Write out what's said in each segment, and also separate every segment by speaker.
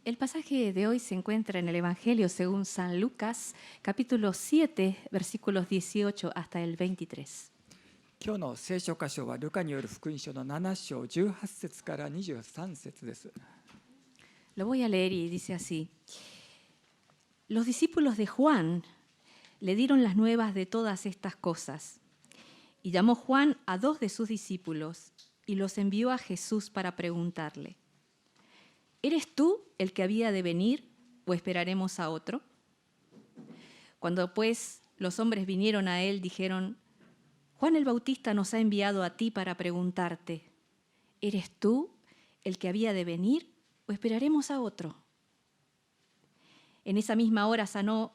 Speaker 1: El pasaje de hoy se encuentra en el Evangelio según San Lucas, capítulo 7, versículos 18 hasta el 23.
Speaker 2: 今日の聖書箇所はルカによる福音書の7章18節から23節です。
Speaker 1: Lo voy a leer y dice así. Los discípulos de Juan le dieron las nuevas de todas estas cosas. Y llamó Juan a 2 de sus discípulos y los envió a Jesús para preguntarle: ¿Eres tú el que había de venir o esperaremos a otro? Cuando pues los hombres vinieron a él, dijeron: Juan el Bautista nos ha enviado a ti para preguntarte: ¿eres tú el que había de venir o esperaremos a otro? En esa misma hora sanó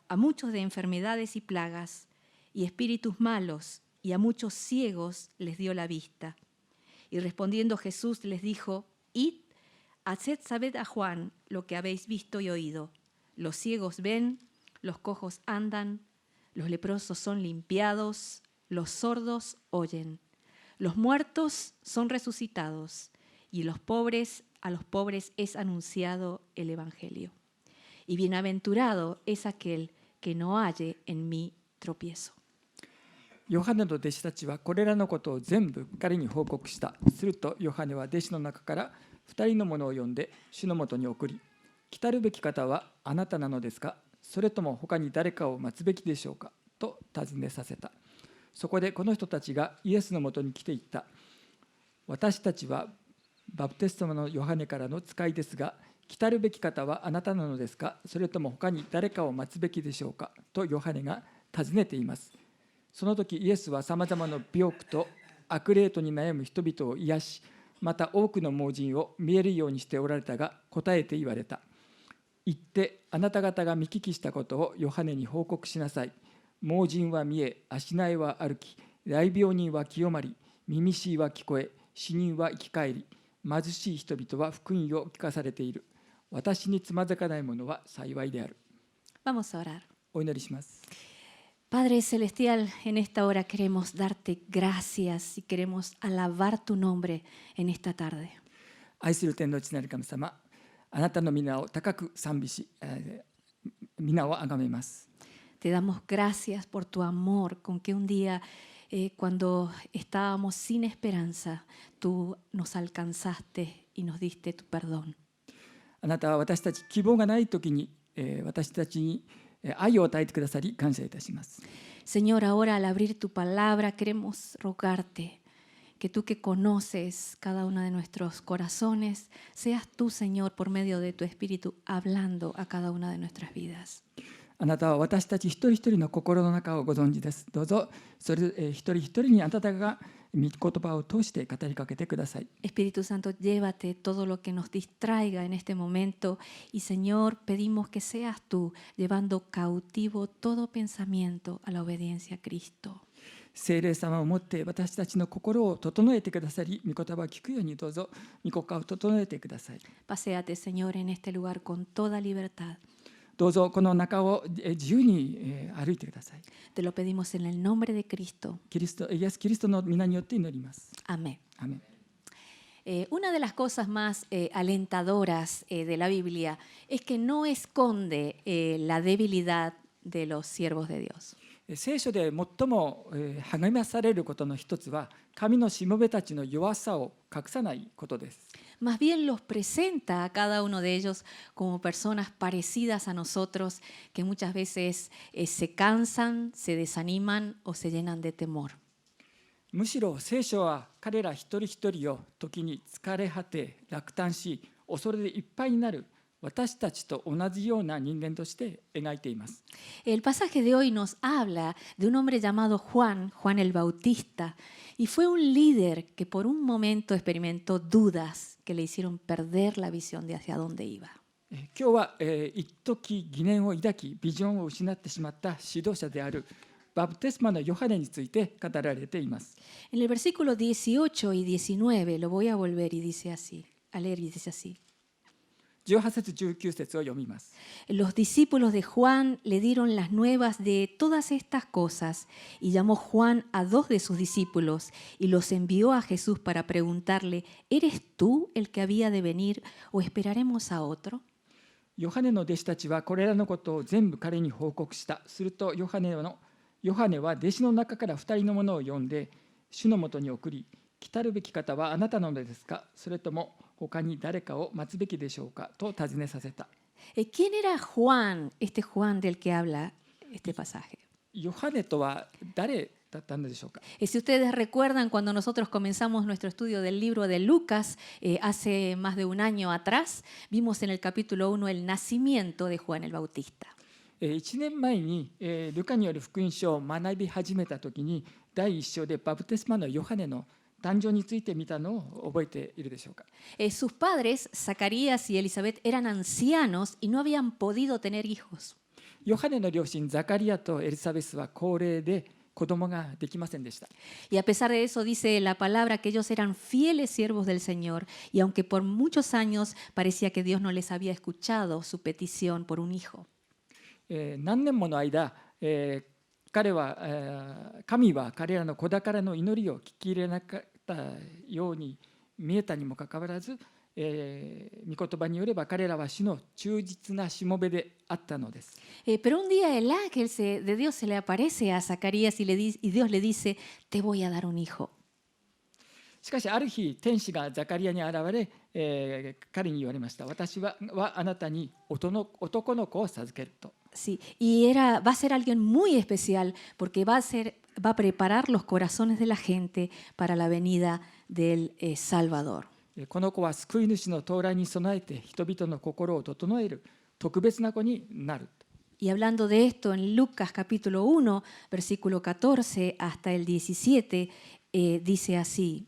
Speaker 1: a muchos de enfermedades y plagas y espíritus malos, y a muchos ciegos les dio la vista. Y respondiendo Jesús les dijo: Id, haced saber a Juan lo que habéis visto y oído. Los ciegos ven, los cojos andan, los leprosos son limpiados, los sordos oyen, los muertos son resucitados, y a los pobres es anunciado el Evangelio. Y bienaventurado es aquel que no halle en mí tropiezo.
Speaker 2: ヨハネの弟子たちはこれらのことを全部彼に報告した。するとヨハネは弟子の中から2人の者を呼んで主のもとに送り、来たるべき方はあなたなのですか、それとも他に誰かを待つべきでしょうかと尋ねさせた。そこでこの人たちがイエスのもとに来て言った。私たちはバプテスマのヨハネからの使いですが、来たるべき方はあなたなのですか、それとも他に誰かを待つべきでしょうかとヨハネが尋ねています。その時イエスはさまざまな病苦と悪霊とに悩む人々を癒し、また多くの盲人を見えるようにしておられたが、答えて言われた。言ってあなた方が見聞きしたことをヨハネに報告しなさい。盲人は見え、足苗は歩き、大病人は清まり、耳しいは聞こえ、死人は生き返り、貧しい人々は福音を聞かされている。私につまずかない者は幸いである。
Speaker 1: Vamos a orar.
Speaker 2: お祈りします。
Speaker 1: Padre Celestial, en esta hora queremos darte gracias y queremos alabar tu nombre en esta tarde.
Speaker 2: 愛する天の父なる神様、あなたの皆を高く賛美し、皆をあがめます。
Speaker 1: Te damos gracias por tu amor, con que un día, cuando estábamos sin esperanza, tú nos alcanzaste y nos diste tu perdón.
Speaker 2: あなたは私たち希望がないときに、私たちに愛を与えてくださり感謝いたします。
Speaker 1: Señor, ahora al abrir tu palabra queremos rogarte que tú que conoces cada uno de nuestros corazones, seas tú, Señor, por medio de tu Espíritu, hablando a cada una de nuestras vidas.
Speaker 2: あなたは私たち一人一人の心の中をご存知です。どうぞそれ、一人一人にあなたが御言葉を通して語りかけてください。
Speaker 1: Espíritu Santo, llévate todo lo que nos distraiga en este momento y, Señor, pedimos que seas tú llevando cautivo todo pensamiento a la obediencia a Cristo.
Speaker 2: 聖霊様をもって私たちの心を整えてくださり、御言葉を聞くようにどうぞ御心を整えてください。
Speaker 1: Paséate, Señor, en este lugar con toda libertad.
Speaker 2: どうぞこの中を自由に歩いてください。
Speaker 1: Te lo pedimos en el nombre de Cristo.
Speaker 2: イエス・キリストの皆によって祈ります。
Speaker 1: Amén.
Speaker 2: アーメン。
Speaker 1: Una de las cosas más alentadoras de la Biblia es que no esconde la debilidad de los siervos de Dios.
Speaker 2: 聖書で最も励まされることの一つは、神のしもべたちの弱さを隠さないことです。
Speaker 1: Más bien los presenta a cada uno de ellos como personas parecidas a nosotros que muchas veces se cansan, se desaniman o se llenan de temor.
Speaker 2: むしろ聖書は彼ら一人一人を時に疲れ果て落胆し、恐れでいっぱいになる私たちと同じような人間として描いています。
Speaker 1: El pasaje de hoy nos habla de un hombre llamado Juan el Bautista, y fue un líder que por un momento experimentó dudas que le hicieron perder la visión de hacia dónde iba.
Speaker 2: 今日は一時疑念を抱きビジョンを失ってしまった指導者であるバプテスマのヨハネについて語られています。
Speaker 1: En el versículo 18 y 19 lo voy a volver y dice así, a leer y dice así.
Speaker 2: 18節19節を読みます。
Speaker 1: Los discípulos de Juan le dieron las nuevas de todas estas cosas y llamó Juan a 2 de sus discípulos y los envió a Jesús para preguntarle: ¿eres tú el que había de venir o esperaremos a otro?
Speaker 2: ヨハネの弟子たちはこれらのことを全部彼に報告した。するとヨハネは弟子の中から2人の者を呼んで、主のもとに送り、来たるべき方はあなたなのですか、それとも他に誰かを待つべきでしょうかと尋ねさせた。
Speaker 1: ¿Quién era Juan, este Juan del que habla este pasaje?
Speaker 2: ヨハネとは誰だったんでしょうか。
Speaker 1: Si ustedes recuerdan, cuando nosotros comenzamos nuestro estudio del libro de Lucas, hace más de un año atrás, vimos en el capítulo 1 el nacimiento de Juan el Bautista.
Speaker 2: 1年前にルカによる福音書を学び始めたときに、第1章でバプテスマのヨハネの誕生について見たのを覚えているでしょうか。
Speaker 1: Sus padres, Zacarías y Elizabeth, eran ancianos y no habían podido tener hijos.
Speaker 2: ヨハネの両親ザカリアとエリザベスは高齢で子供ができませんでした。
Speaker 1: Y a pesar de eso, dice la palabra que ellos eran fieles siervos del Señor, y aunque por muchos años parecía que Dios no les había escuchado su petición por un hijo.
Speaker 2: 何年もの間、神は彼らの子宝の祈りを聞き入れなかったように見えたにもかかわらず、御言葉によれば彼らは主の忠実なしもべであったのです。
Speaker 1: Pero un día el ángel de Dios se le aparece a Zacarías y Dios le dice, te voy a dar un hijo.
Speaker 2: しかしある日天使がザカリアに現れ、彼に言われました。私はあなたに男の子を授けると。
Speaker 1: Sí, y va a ser alguien muy especial porque va a preparar los corazones de la gente para la venida del Salvador.
Speaker 2: この子は救い主の到来に備えて人々の心を整える特別な子になる。
Speaker 1: Y hablando de esto, en Lucas capítulo 1, versículo 14 hasta el 17, dice así: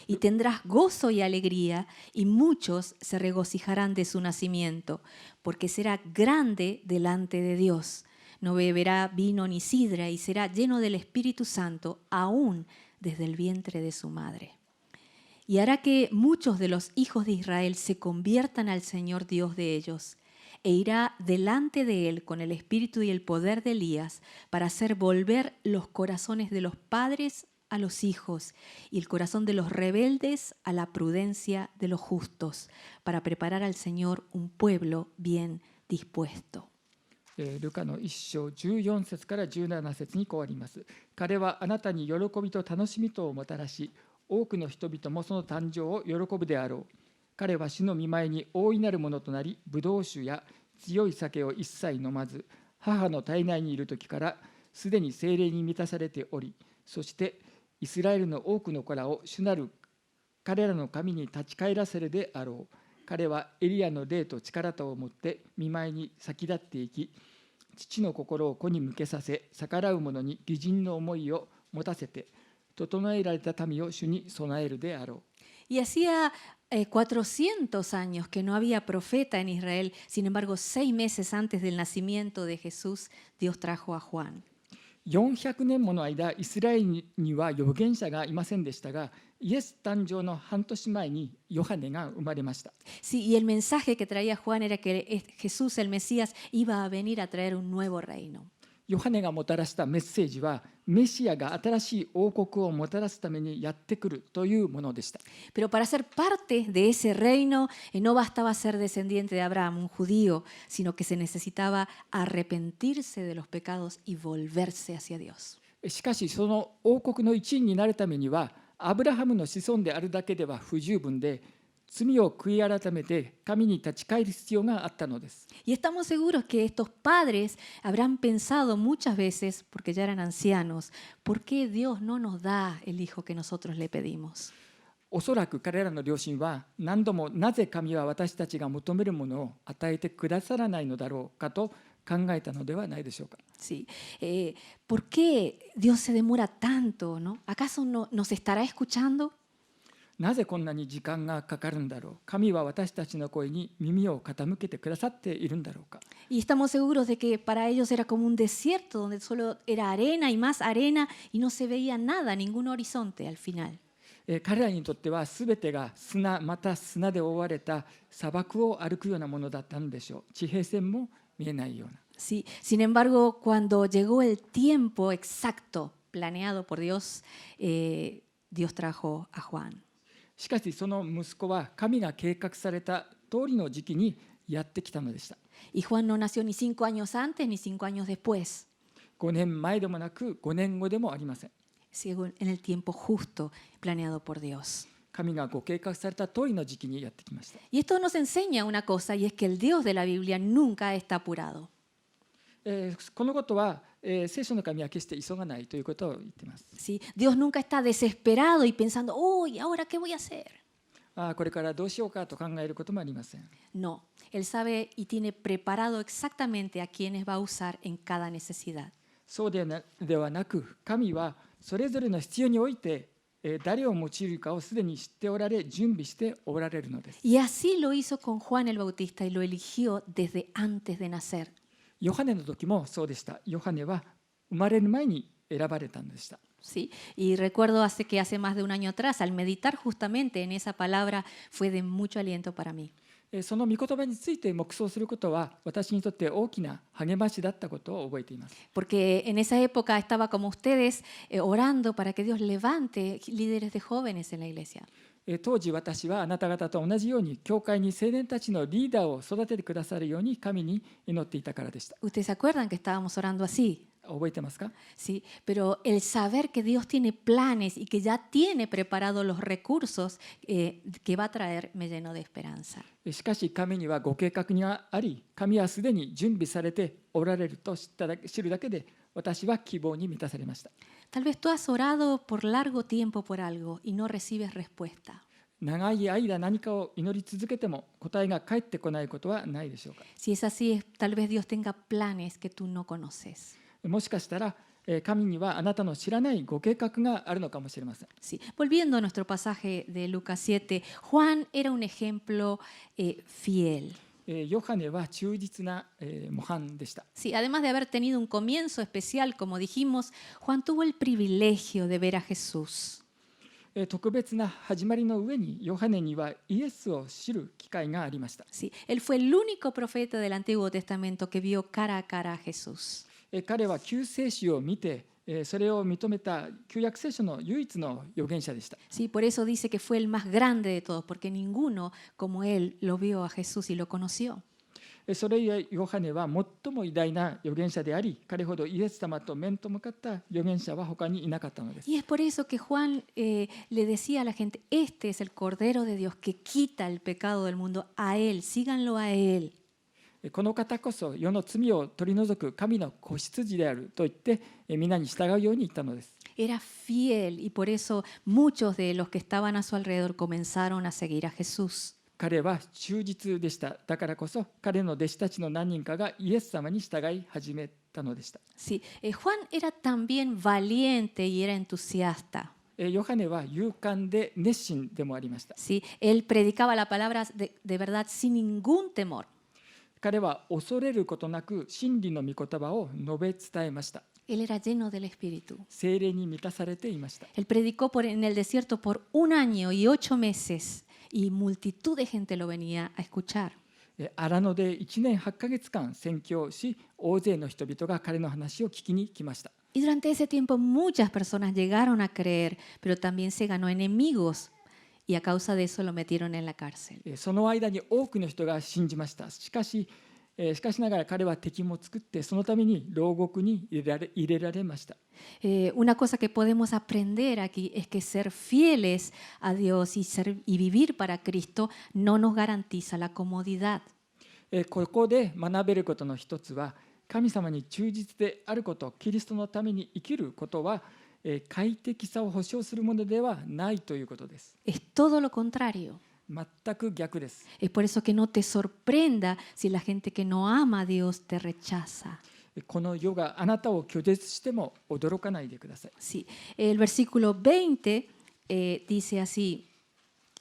Speaker 1: y tendrás gozo y alegría, y muchos se regocijarán de su nacimiento, porque será grande delante de Dios. No beberá vino ni sidra, y será lleno del Espíritu Santo, aún desde el vientre de su madre. Y hará que muchos de los hijos de Israel se conviertan al Señor Dios de ellos, e irá delante de él con el espíritu y el poder de Elías, para hacer volver los corazones de los padres a los hijos y el corazón de los rebeldes a la prudencia de los justos, para preparar al Señor un pueblo bien dispuesto.
Speaker 2: ルカの1章14節から17節にこうあります。彼はあなたに喜びと楽しみとをもたらし、多くの人々もその誕生を喜ぶであろう。彼は主の御前に大いなるものとなり、ブドウ酒や強い酒を一切飲まず、母の体内にいる時からすでに聖霊に満たされており、そしてイスラエルの多くの子らを主なる彼らの神に立ち返らせるであろう。彼はエリアの霊と力とをもって御前に先立っていき、父の心を子に向けさせ、逆らう者に義人の思いを持たせて、整えられた民を主に備えるであろう。
Speaker 1: Y hacía 400 años que no había profeta en Israel. Sin embargo, 6 meses antes del nacimiento de Jesús, Dios trajo a Juan.
Speaker 2: 400年もの間、イスラエルには預言者がいませんでしたが、イエス誕生の半年前にヨハネが生まれました。
Speaker 1: Sí, y el mensaje que traía Juan era que Jesús, el Mesías, iba a venir a traer un nuevo reino.
Speaker 2: ヨハネがもたらしたメッセージは、メシアが新しい王国をもたらすためにやってくるというものでした。
Speaker 1: Pero para ser parte de ese reino, no bastaba ser descendiente de Abraham, un judío, sino que se necesitaba arrepentirse de los pecados y volverse hacia Dios.
Speaker 2: しかし、その王国の一員になるためには、アブラハムの子孫であるだけでは不十分で、罪を悔い改めて神に立ち返る必要があったのです。
Speaker 1: Y estamos seguros que estos padres habrán pensado muchas veces, porque ya eran ancianos, ¿por qué Dios no nos da el hijo que nosotros le pedimos?
Speaker 2: おそらく彼らの両親は何度もなぜ神は私たちが求めるものを与えてくださらないのだろうかと考えたのではないでしょうか。
Speaker 1: Sí. ¿Por qué Dios se demora tanto, ¿no? ¿Acaso nos estará escuchando?
Speaker 2: なぜこんなに時間がかかるんだろう。神は私たちの声に耳を傾けてくださっているんだろうか。
Speaker 1: Y estamos seguros de que para ellos era como un desierto donde solo era arena y más arena y no se veía nada, ningún horizonte al final.
Speaker 2: 彼らにとっては全てが砂また砂で覆われた砂漠を歩くようなものだったのでしょう。地平線も見えないような。
Speaker 1: Sí. Sin embargo, cuando llegó el tiempo exacto planeado por Dios, Dios trajo a Juan.
Speaker 2: しかしその息子は神が計画された通りの時期にやってきたのでした。
Speaker 1: Y Juan no nació ni 5 años antes ni 5 años después,
Speaker 2: 5年前でもなく5年後でもありません。
Speaker 1: según en el tiempo justo planeado por Dios.
Speaker 2: 神がご計画された通りの時期にやってきました。
Speaker 1: Y esto nos enseña una cosa, y es que el Dios de la Biblia nunca está apurado.
Speaker 2: このことは、聖書の神は決して急がないということを言っています。
Speaker 1: ¿Sí? Dios nunca está desesperado y pensando, oh, ¿y ahora qué voy a hacer?
Speaker 2: これからどうしようかと考えることもありません。
Speaker 1: No, Él sabe y tiene preparado exactamente a quienes va a usar en cada necesidad.
Speaker 2: そうではなく、神はそれぞれの必要において誰を用いるかをすでに知っておられ、準備しておられるのです。
Speaker 1: Y así lo hizo con Juan el Bautista y lo eligió desde antes de nacer.
Speaker 2: ヨハネの時もそうでした。ヨハネは生まれる前に選ばれたのでした。
Speaker 1: ¿Sí? Y recuerdo que hace más de un año atrás, al meditar justamente en esa palabra, fue de mucho aliento para mí.
Speaker 2: その御言葉について黙想することは私にとって大きな励ましだったことを覚えています。
Speaker 1: Porque en esa época estaba como ustedes orando para que Dios levante líderes de jóvenes en la iglesia.
Speaker 2: 当時私はあなた方と同じように教会に青年たちのリーダーを育ててくださるように神に祈っていたからでした。
Speaker 1: ¿Ustedes se acuerdan que estábamos orando así?
Speaker 2: 覚えてますか？
Speaker 1: Sí, pero el saber que Dios tiene planes y que ya tiene preparados los recursos que va a traer me llenó de esperanza.
Speaker 2: しかし神にはご計画があり、神はすでに準備されておられると知るだけで私は希望に満たされました。
Speaker 1: Tal vez tú has orado por largo tiempo por algo y no recibes respuesta.
Speaker 2: 長い間何かを祈り続けても答えが返ってこないことはないでしょうか？
Speaker 1: Si es así, tal vez Dios tenga planes que tú no conoces.
Speaker 2: もしかしたら神にはあなたの知らないご計画があるのかもしれません。
Speaker 1: Sí. Volviendo a nuestro pasaje de Lucas 7, Juan era un ejemplo fiel.
Speaker 2: ヨハネは忠実な模範でした。
Speaker 1: Sí, además de haber tenido un comienzo especial, como dijimos, Juan tuvo el privilegio de ver a Jesús.
Speaker 2: 特別な始まりの上にヨハネにはイエスを知る機会がありました。
Speaker 1: Sí, él fue el único profeta del Antiguo Testamento que vio cara a cara a Jesús.
Speaker 2: 彼は旧聖書を見てそれを認めた旧約聖書の唯一の預言者でした。
Speaker 1: Sí, por eso dice que fue el más grande de todos, porque ninguno como él lo vio a Jesús y lo conoció.
Speaker 2: それゆえヨハネは最も偉大な預言者であり、彼ほどイエス様と面と向かった預言者は他にいなかったのです。
Speaker 1: Y es por eso que Juan le decía a la gente, este es el Cordero de Dios que quita el pecado del mundo, a él, síganlo a él.
Speaker 2: この方こそ世の罪を取り除く神の子羊であると言って皆に従うように言ったのです。
Speaker 1: Era fiel y por eso muchos de los que estaban a su alrededor comenzaron a seguir a Jesús.
Speaker 2: 彼は忠実でした。だからこそ彼の弟子たちの何人かがイエス様に従い始めたのでした。
Speaker 1: Sí, Juan era también valiente y era entusiasta.
Speaker 2: ヨハネは勇敢で熱心でもありました。
Speaker 1: Sí, él predicaba la palabra de verdad sin ningún temor.
Speaker 2: 彼は恐れることなく真理の御言葉を述べ伝えました。
Speaker 1: Él era lleno del Espíritu.
Speaker 2: 聖霊に満たされていました。
Speaker 1: Él predicó en el desierto por 1 año y 8 meses y multitud de gente lo venía a escuchar.
Speaker 2: 荒野で1年8ヶ月間宣教し、大勢の人々が彼の話を聞きに来ました。
Speaker 1: Y durante ese tiempo muchas personas llegaron a creer, pero también se ganó enemigos y a causa de eso lo metieron en la cárcel.
Speaker 2: その間に多くの人が信じました。しかしながら彼は敵も作ってそのために牢獄に入れられました。
Speaker 1: Una cosa que podemos aprender aquí es que ser fieles a Dios y vivir para Cristo no nos garantiza la comodidad.
Speaker 2: ここで学べることの一つは、神様に忠実であること、キリストのために生きることは快適さを保証するものではないということです。
Speaker 1: Es todo lo contrario.
Speaker 2: 全く逆です。
Speaker 1: Es por eso que no te sorprenda si la gente que no ama a Dios te rechaza.
Speaker 2: この世があなたを拒絶しても驚かないでください。
Speaker 1: Sí. El versículo 20 dice así: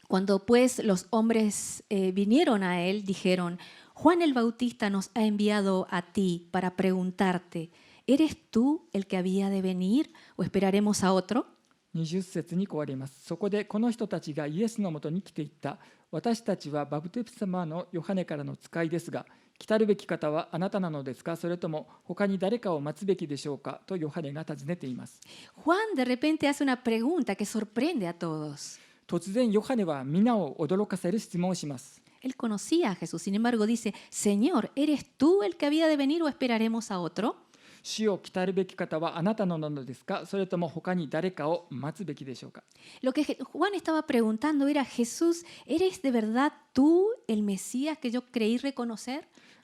Speaker 1: Cuando pues los hombres vinieron a él, dijeron: Juan el Bautista nos ha enviado a ti para preguntarte, ¿eres tú el que había de venir o esperaremos a otro?
Speaker 2: 20節にこうあります。そこでこの人たちがイエスのもとに来ていった。私たちはバプテスマのヨハネからの使いですが、来たるべき方はあなたなのですか、それとも他に誰かを待つべきでしょうかとヨハネが尋ねています。
Speaker 1: Juan de repente hace una pregunta que sorprende a todos.
Speaker 2: 突然ヨハネは皆を驚かせる質問をします。
Speaker 1: Él conocía a Jesús, sin embargo dice, Señor, ¿eres tú el que había de venir o esperaremos a otro?
Speaker 2: 主を来たるべき方はあなたのなのですか、それとも他に誰かを待つべきでしょうか。
Speaker 1: Lo que Juan estaba preguntando era, Jesús, ¿eres de verdad tú el Mesías que yo creí reconocer?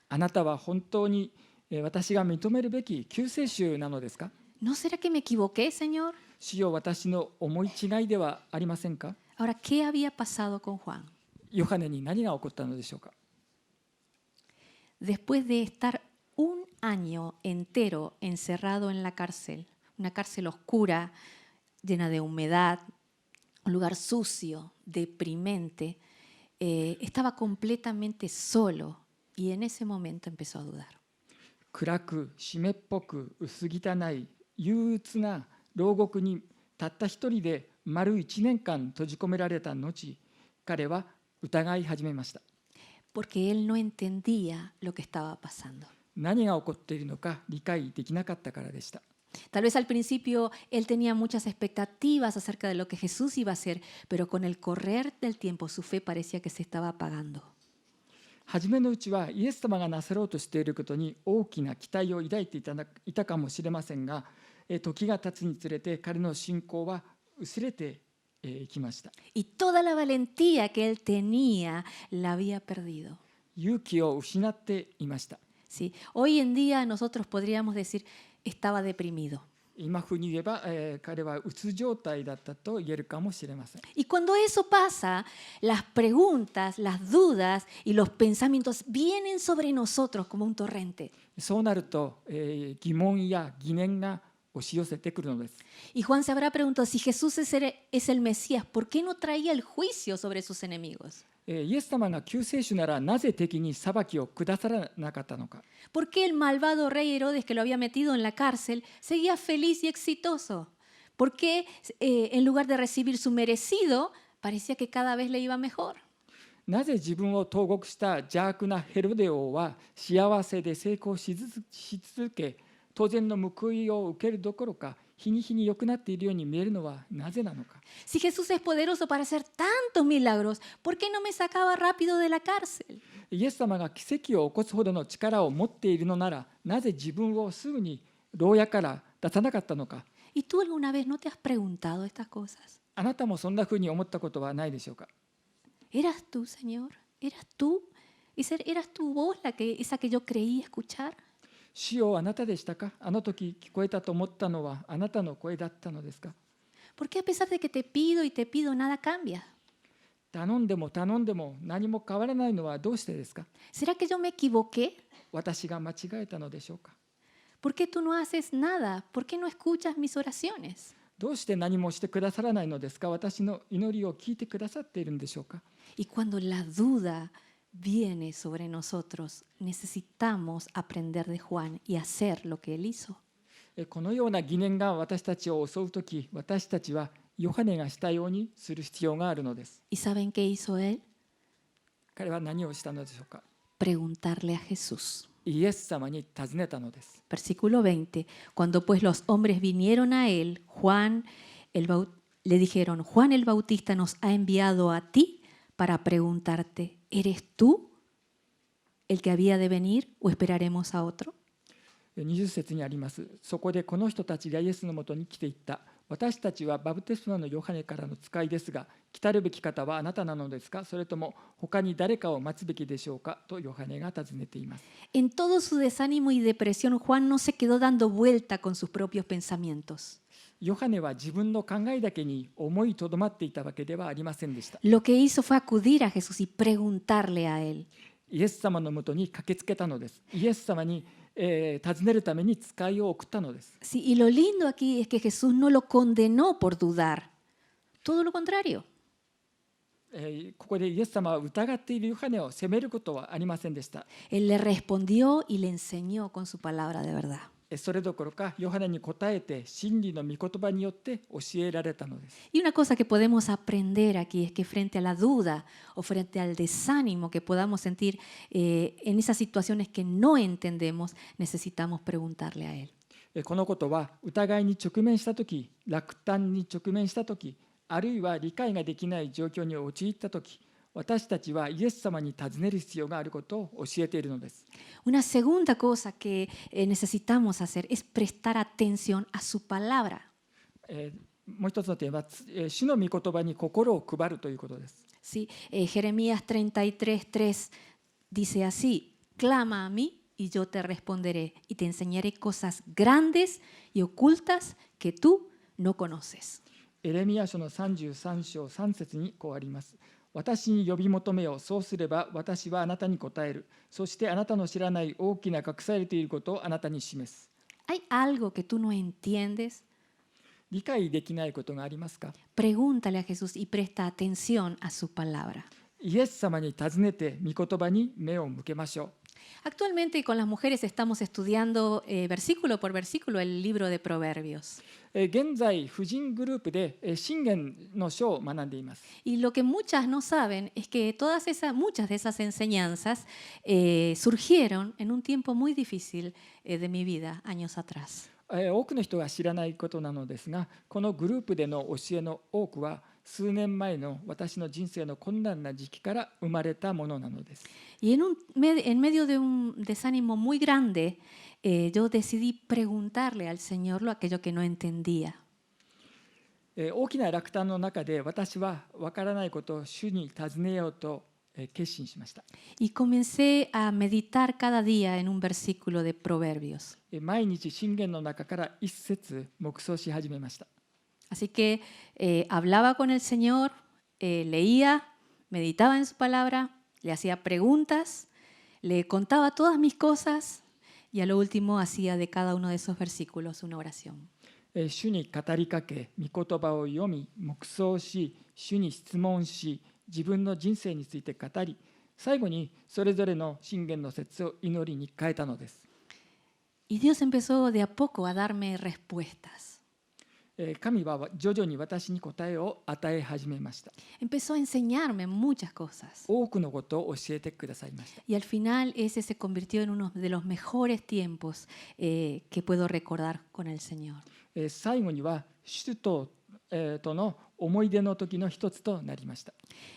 Speaker 2: あなたは本当に私が認めるべき救世主なのですか。
Speaker 1: ¿No será que me equivoqué, Señor?
Speaker 2: 主よ、私の思い違いではありませんか。
Speaker 1: Ahora, ¿qué había pasado con Juan?
Speaker 2: ヨハネに何が起こったのでしょうか。
Speaker 1: Después de estar un año entero encerrado en la cárcel, una cárcel oscura, llena de humedad, un lugar sucio, deprimente, estaba completamente solo y en ese momento empezó a dudar.
Speaker 2: 暗く湿っぽく薄汚い憂鬱な牢獄にたった一人で丸1年間閉じ込められた後、彼は疑い始めました。
Speaker 1: Porque él no entendía lo que estaba pasando.
Speaker 2: 何が起こっているのか理解できなかったからでした。
Speaker 1: Tal vez al principio él tenía muchas expectativas acerca de lo que Jesús iba a hacer, pero con el correr del tiempo su fe parecía que se estaba apagando.
Speaker 2: 初めのうちはイエス様がなさろうとしていることに大きな期待を抱いていたかもしれませんが、時が経つにつれて彼の信仰は薄れていきました。
Speaker 1: Y toda la valentía que él tenía la había perdido.
Speaker 2: 勇気を失っていました。
Speaker 1: ¿Sí? Hoy en día nosotros podríamos decir, estaba deprimido.
Speaker 2: 今風に言えば、彼はうつ状態だったと言えるかもしれません。
Speaker 1: Y cuando eso pasa, las preguntas, las dudas y los pensamientos vienen sobre nosotros como un torrente.
Speaker 2: そうなると、疑問や疑念が押し寄せてくるのです。
Speaker 1: Y Juan se habrá preguntado, si Jesús es el Mesías, ¿por qué no traía el juicio sobre sus enemigos?
Speaker 2: イエス様が救世主ならなぜ敵に裁きを下さらなかったのか。
Speaker 1: ¿Por qué el malvado rey Herodes que lo había metido en la cárcel seguía feliz y exitoso? ¿Por qué en lugar de recibir su merecido, parecía que cada vez le iba mejor?
Speaker 2: なぜ自分を投獄した邪悪なヘロデ王は幸せで成功し続け、当然の報いを受けるどころか、日に日に良くなっているように見えるのはなぜなのか。
Speaker 1: Si Jesús es poderoso para hacer tantos milagros, ¿por qué no me sacaba rápido de la cárcel?
Speaker 2: イエス様が奇跡を起こすほどの力を持っているのなら、なぜ自分をすぐに牢屋から出さなかったのか。
Speaker 1: ¿Y tú alguna vez no te has preguntado estas cosas?
Speaker 2: あなたもそんなふうに思ったことはないでしょうか。
Speaker 1: ¿Eras tú, Señor? ¿Eras tú? ¿Eras tu voz esa que yo creí escuchar?
Speaker 2: 主よ、あなたでしたか。あの時聞こえたと思ったのはあなたの声だったのですか。
Speaker 1: ¿Por qué a pesar de que te pido y te pido, nada cambia?
Speaker 2: 頼んでも頼んでも何も変わらないのはどうしてですか。
Speaker 1: ¿Será que yo me equivoqué?
Speaker 2: 私が間違えたのでしょうか。
Speaker 1: ¿Por qué tú no haces nada? ¿Por qué no escuchas mis oraciones?
Speaker 2: どうして何もしてくださらないのですか。私の祈りを聞いてくださっているんでしょうか。
Speaker 1: Y cuando la duda viene sobre nosotros, necesitamos aprender de Juan y hacer lo que él hizo.
Speaker 2: このような疑念が私たちを襲うとき、私たちはヨハネがしたようにする必要があるのです。
Speaker 1: ¿Y saben qué hizo él?
Speaker 2: 彼は何をしたのでしょうか。
Speaker 1: Preguntarle a Jesús.
Speaker 2: イエス様に尋ねたのです。
Speaker 1: Versículo 20. Cuando pues los hombres vinieron a él, le dijeron, Juan el Bautista nos ha enviado a ti para preguntarte, ¿eres tú el que había de venir o esperaremos a otro?
Speaker 2: 20節にあります。そこでこの人たちがイエスのもとに来ていった。私たちはバプテスマのヨハネからの使いですが、来たるべき方はあなたなのですか、それとも他に誰かを待つべきでしょうかとヨハネが尋ねています。
Speaker 1: En todo su desánimo y depresión, Juan no se quedó dando vuelta con sus propios pensamientos.
Speaker 2: ヨハネは自分の考えだけに思いとどまっていたわけではありませんでした。
Speaker 1: Lo que hizo fue acudir a Jesús y preguntarle a él.
Speaker 2: イエス様のもとに駆けつけたのです。イエス様に尋ねるために使いを送ったのです。
Speaker 1: Sí, y lo lindo aquí es que Jesús no lo condenó por dudar. Todo lo contrario.
Speaker 2: ここでイエス様は疑っているヨハネを責めることはありませんでした。
Speaker 1: Él le respondió y le enseñó con su palabra de verdad.
Speaker 2: それどころかヨハネに答えて真理の御言葉によって教えられたのです。
Speaker 1: Y una cosa que podemos aprender aquí es que frente a la duda o frente al desánimo que podamos sentir en esas situaciones que no entendemos, necesitamos preguntarle a Él.
Speaker 2: このことは疑いに直面したとき、落胆に直面したとき、あるいは理解ができない状況に陥ったとき、私たちはイエス様に尋ねる必要があることを教えているのです。
Speaker 1: Una segunda cosa que necesitamos hacer es prestar atención a su palabra.
Speaker 2: もう一つの点は、主の御言葉に心を配るということです。
Speaker 1: ¿Sí? Jeremías 33:3 dice así: Clama a mí y yo te responderé y te enseñaré cosas grandes y ocultas que tú no conoces.
Speaker 2: エレミヤ書の33章3節にこうあります。私に呼び求めよう。そうすれば私はあなたに答える。そしてあなたの知らない大きな隠されていることをあなたに示す。
Speaker 1: ¿Hay algo que tú no entiendes?
Speaker 2: 理解できないことがありますか？
Speaker 1: Pregúntale a Jesús y presta atención a su palabra.
Speaker 2: イエス様に尋ねて御言葉に目を向けましょう。
Speaker 1: Actualmente con las mujeres estamos estudiando versículo por versículo el libro de Proverbios.
Speaker 2: 現在、婦人グループで箴言の書を学んでいます。
Speaker 1: Y lo que muchas no saben es que muchas de esas enseñanzas surgieron en un tiempo muy difícil de mi vida, años atrás.
Speaker 2: 多くの人が知らないことなのですが、このグループでの教えの多くは数年前の私の人生の困難な時期から生まれたものなのです。
Speaker 1: Y en medio de un desánimo muy grande, yo decidí preguntarle al Señor aquello que no entendía.
Speaker 2: 大きな落胆の中で私は分からないことを主に尋ねようと決心しました。
Speaker 1: Y comencé a meditar cada día en un versículo de Proverbios.
Speaker 2: 毎日箴言の中から一節黙想し始めました。
Speaker 1: Así que hablaba con el Señor, leía, meditaba en su palabra, le hacía preguntas, le contaba todas mis cosas y a lo último hacía de cada uno de esos versículos una oración.
Speaker 2: 主に語りかけ、御言葉を読み、黙想し、主に質問し、自分の人生について語り、最後にそれぞれの箴言の説を祈りに変えたのです。
Speaker 1: Y Dios empezó de a poco a darme respuestas.
Speaker 2: 神は徐々に私に答えを与え始めました。
Speaker 1: Empezó a enseñarme muchas cosas.
Speaker 2: 多くのことを教えてくださいました。
Speaker 1: Y al final ese se convirtió en uno de los mejores tiempos que puedo recordar con el Señor.
Speaker 2: 最後には主との思い出の時の一つとなりました。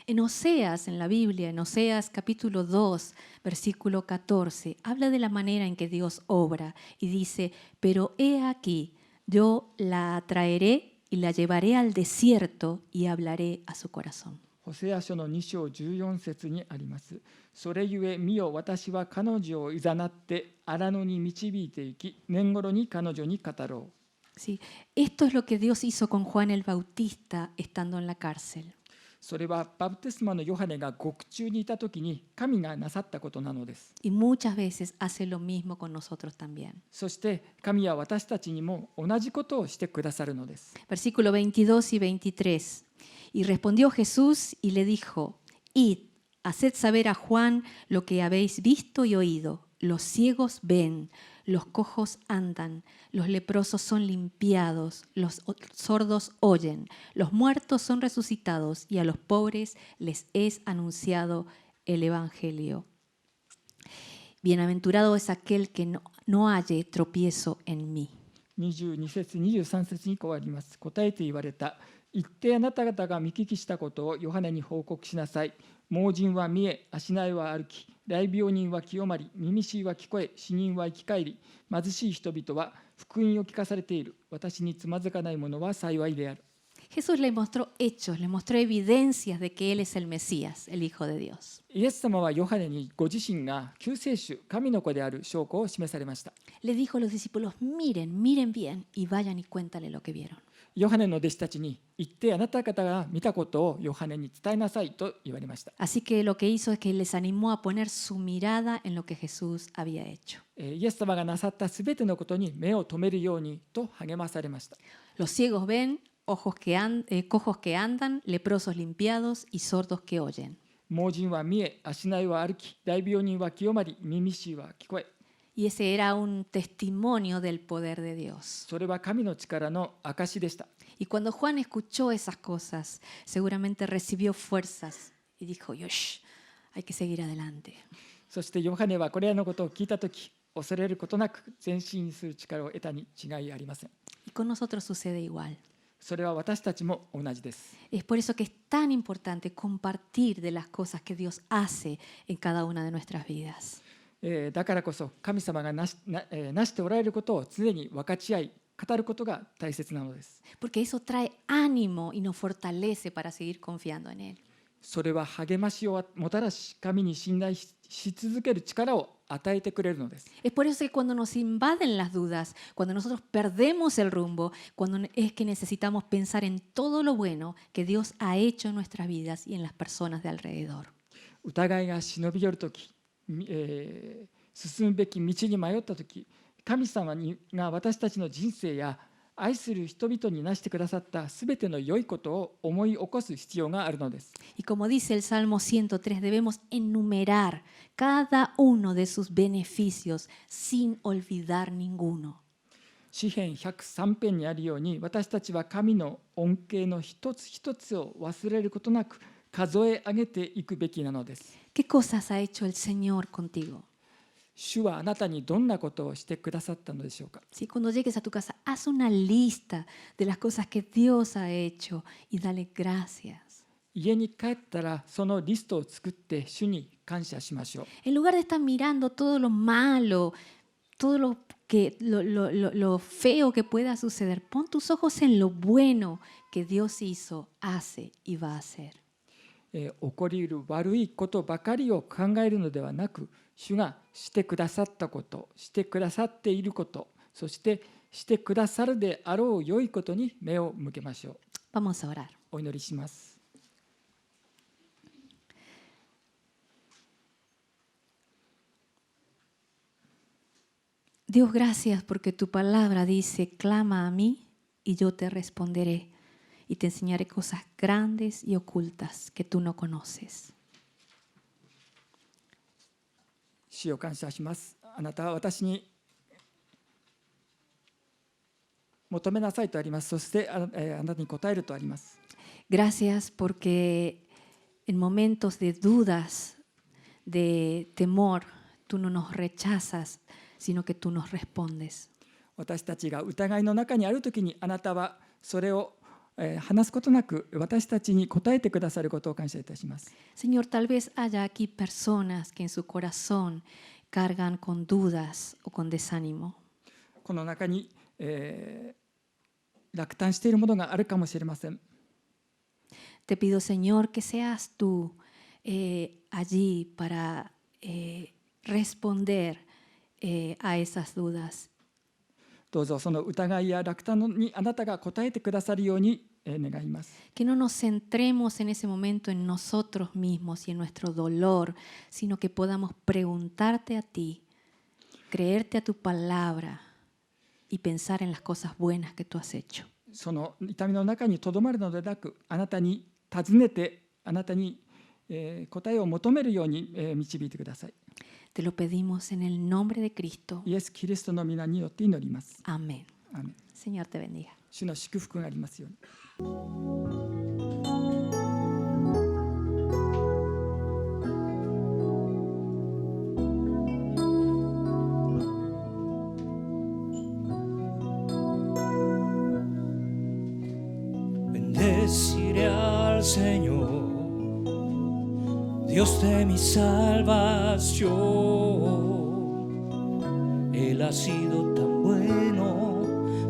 Speaker 1: En Oseas, en la Biblia, en Oseas capítulo 2, versículo 14, habla de la manera en que Dios obra y dice: Pero he aquí, yo la atraeré y la llevaré al desierto y hablaré a su corazón.
Speaker 2: ホセア書の2章14節にあります。それゆえ見よ、私は彼女をいざなって荒野に導いていき、年頃に彼女に語ろう。
Speaker 1: Sí, esto es lo que Dios hizo con Juan el Bautista estando en la cárcel.
Speaker 2: それはバプテスマのヨハネが獄中にいた時に神がなさったことなのです。
Speaker 1: Y muchas veces hace lo mismo con nosotros también.
Speaker 2: そして神は私たちにも同じことをしてくださるのです。
Speaker 1: Versículo 22 y 23. Y respondió Jesús y le dijo: Id, haced saber a Juan lo que habéis visto y oído. Los ciegos ven, los cojos andan, los leprosos son limpiados, los sordos oyen, los muertos son resucitados y a los pobres les es anunciado el Evangelio. Bienaventurado es aquel que no halle tropiezo en mí.
Speaker 2: 22節23節にこうあります。答えて言われた。行ってあなた方が見聞きしたことをヨハネに報告しなさい。盲人は見え、足苗は歩き、大病人は清まり、耳しいは聞こえ、死人は生き返り、貧しい人々は福音を聞かされている。私につまずかない者は幸いである。
Speaker 1: Jesús le mostró hechos, le mostró evidencias de que Él es el Mesías, el Hijo de Dios.
Speaker 2: イエス様はヨハネにご自身が救世主、神の子である証拠を示されました。
Speaker 1: Le dijo a los discípulos: miren, miren bien y vayan y cuéntale lo que vieron.
Speaker 2: ヨハネの弟子たちに行ってあなた方が見たことをヨハネに伝えなさいと言われました。
Speaker 1: Así que lo que hizo es que les animó a poner su mirada en lo que Jesús había hecho.
Speaker 2: イエス様がなさったすべてのことに目を留めるようにと励まされました。
Speaker 1: Los ciegos ven, cojos que andan, leprosos limpiados y sordos que oyen.
Speaker 2: 盲人は見え、足苗は歩き、大病人は清まり、耳しいは聞こえ。
Speaker 1: Y ese era un testimonio del poder de Dios.
Speaker 2: それは神の力の証でした。
Speaker 1: Y cuando Juan escuchó esas cosas, seguramente recibió fuerzas y dijo: Yosh, hay que seguir adelante.
Speaker 2: そしてヨハネはこれらのことを聞いたとき、恐れることなく前進する力を得たに違いありません。
Speaker 1: Y con nosotros sucede igual.
Speaker 2: それは私たちも同じです。
Speaker 1: Es por eso que es tan importante compartir de las cosas que Dios hace en cada una de nuestras vidas.
Speaker 2: だからこそ神様がなしておられることを常に分かち合い語ることが大切なのです。
Speaker 1: Porque eso trae ánimo y nos fortalece para seguir confiando en Él.
Speaker 2: それは励ましをもたらし、神に信頼し続ける力を与えてくれるのです。
Speaker 1: Es por eso que cuando nos invaden las dudas, cuando nosotros perdemos el rumbo, cuando es que necesitamos pensar en todo lo bueno que Dios ha hecho en nuestras vidas y en las personas de alrededor.
Speaker 2: 疑いが忍び寄るとき、進むべき道に迷ったとき、神様が私たちの人生や愛する人々になしてくださったすべての良いことを思い起こす必要があるのです。
Speaker 1: Y como dice el Salmo 103, debemos enumerar cada uno de sus beneficios sin olvidar ninguno.
Speaker 2: 詩編103編にあるように、私たちは神の恩恵の一つ一つを忘れることなく数え上げていくべきなのです。
Speaker 1: ¿Qué cosas ha hecho el Señor contigo?
Speaker 2: 主はあなたにどんなことをしてくださったのでしょうか。
Speaker 1: Si cuando llegues a tu casa, haz una lista de las cosas que Dios ha hecho y dale gracias.
Speaker 2: 家に帰ったらそのリストを作って主に感謝しましょう。
Speaker 1: En lugar de estar mirando todo lo malo, todo lo feo que pueda suceder, pon tus ojos en lo bueno que Dios hizo, hace y va a hacer.
Speaker 2: 起こりうる悪いことばかりを考えるのではなく、主がしてくださったこと、してくださっていること、そしてしてくださるであろう良いことに目を向けましょう。
Speaker 1: Vamos a orar.
Speaker 2: お祈りします。
Speaker 1: Dios, gracias porque tu palabra dice, clama a mí y yo te responderé y te enseñaré cosas grandes y ocultas que tú no conoces.
Speaker 2: 主を感謝します。あなたは私に求めなさいとあります。そしてあなたに答えるとあります。
Speaker 1: Gracias porque en momentos de dudas, de temor, tú no nos rechazas, sino que tú nos respondes.
Speaker 2: 私たちが疑いの中にあるときに、あなたはそれを話すことなく私たちに答えてくださることを感謝いたします。
Speaker 1: Señor, tal vez haya aquí personas que en su corazón cargan con dudas o con desánimo.
Speaker 2: この中に、落胆しているものがあるかもしれません。
Speaker 1: Te pido, Señor, que seas tú allí para responder a esas dudas.
Speaker 2: どうぞその疑いや落胆にあなたが答えてくださるように願います。
Speaker 1: Que no nos centremos en ese momento en nosotros mismos y en nuestro dolor, sino que podamos preguntarte a ti, creerte a tu palabra y pensar en las cosas buenas que tú has hecho.
Speaker 2: その痛みの中にとどまるのでなく、あなたに尋ねて、あなたに答えを求めるように導いてください。
Speaker 1: Te lo pedimos en el nombre de Cristo.
Speaker 2: イエス・キリストの皆によって祈ります。
Speaker 1: Amén.
Speaker 2: アーメン。
Speaker 1: Señor, te bendiga.
Speaker 2: 主の祝福がありますように。
Speaker 3: Bendeciré al Señor, Dios de mi salvación. Él ha sido tan bueno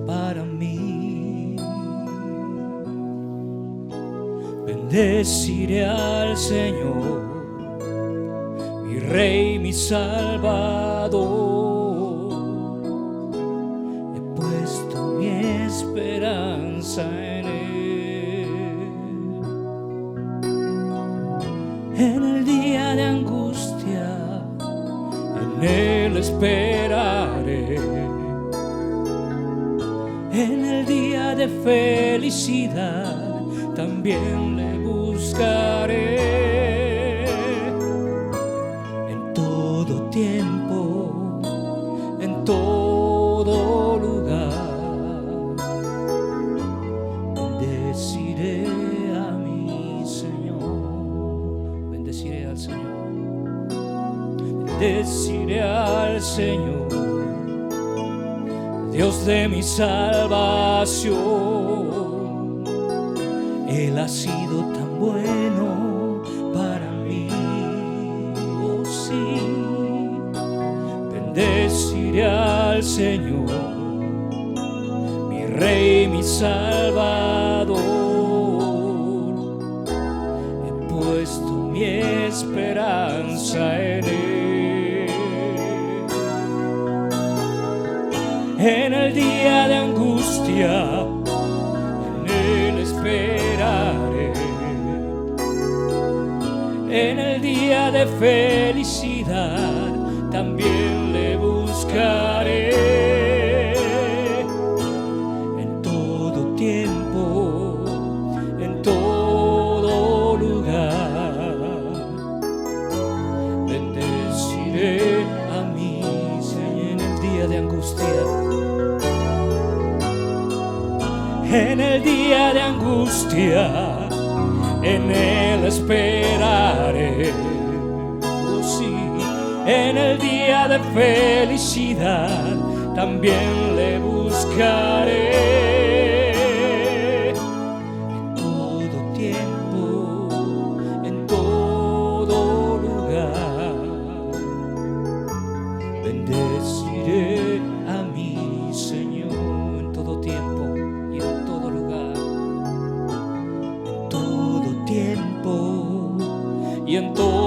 Speaker 3: para mí. Bendeciré al Señor, mi Rey, mi Salvador. He puesto mi esperanza en Él. En el día de angustia, en Él esperaré. En el día de felicidad, también le buscaré. En todo tiempo, en todo lugar, bendeciré a mi Señor. Bendeciré al Señor. Bendeciré al Señor, Dios de mi salvación. Él ha sido tan bueno para mí. Oh sí, bendeciré al Señor, mi Rey, mi Salvador. He puesto mi esperanza en Él. En el día de angustia, en Él esperaré. En el día de felicidad, también le buscaré. En todo tiempo, en todo lugar, bendeciré a mi Señor. En el día de angustia, en el día de angustia, en Él esperaré. Oh sí, en el día de felicidad, también le buscaré. En todo tiempo, en todo lugar, bendeciré a mi Señor. En todo tiempo y en todo lugar, en todo tiempo y en todo